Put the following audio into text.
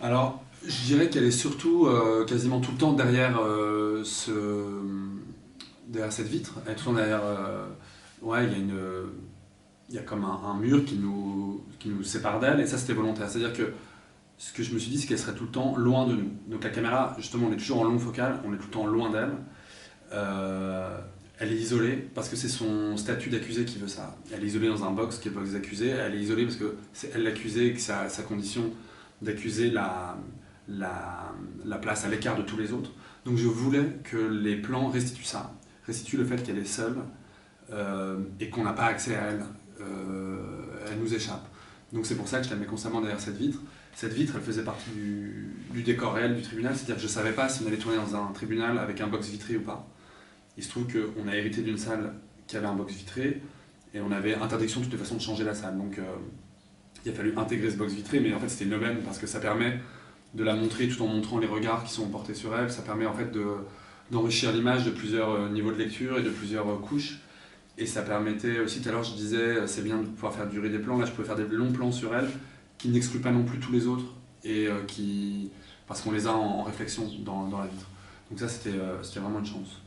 Alors, je dirais qu'elle est surtout quasiment tout le temps derrière, derrière cette vitre. Elle est tout le temps derrière. Ouais, il y a comme un mur qui nous sépare d'elle, et ça c'était volontaire. C'est-à-dire que ce que je me suis dit, c'est qu'elle serait tout le temps loin de nous. Donc la caméra, justement, on est toujours en longue focale, on est tout le temps loin d'elle. Euh, Elle est isolée parce que c'est son statut d'accusé qui veut ça. Elle est isolée dans un box qui est le box d'accusé. Elle est isolée parce que c'est elle l'accusée et que sa condition d'accusé la place à l'écart de tous les autres. Donc je voulais que les plans restituent ça, restituent le fait qu'elle est seule et qu'on n'a pas accès à elle. Elle nous échappe. Donc c'est pour ça que je la mets constamment derrière cette vitre. Cette vitre, elle faisait partie du décor réel du tribunal, c'est-à-dire que je ne savais pas si on allait tourner dans un tribunal avec un box vitré ou pas. Il se trouve qu'on a hérité d'une salle qui avait un box vitré et on avait interdiction de toute façon de changer la salle. Donc il a fallu intégrer ce box vitré, mais en fait c'était une aubaine parce que ça permet de la montrer tout en montrant les regards qui sont portés sur elle. Ça permet en fait d'enrichir l'image de plusieurs niveaux de lecture et de plusieurs couches. Et ça permettait aussi, tout à l'heure je disais, c'est bien de pouvoir faire durer des plans. Là je pouvais faire des longs plans sur elle qui n'excluent pas non plus tous les autres et parce qu'on les a en réflexion dans la vitre. Donc ça c'était vraiment une chance.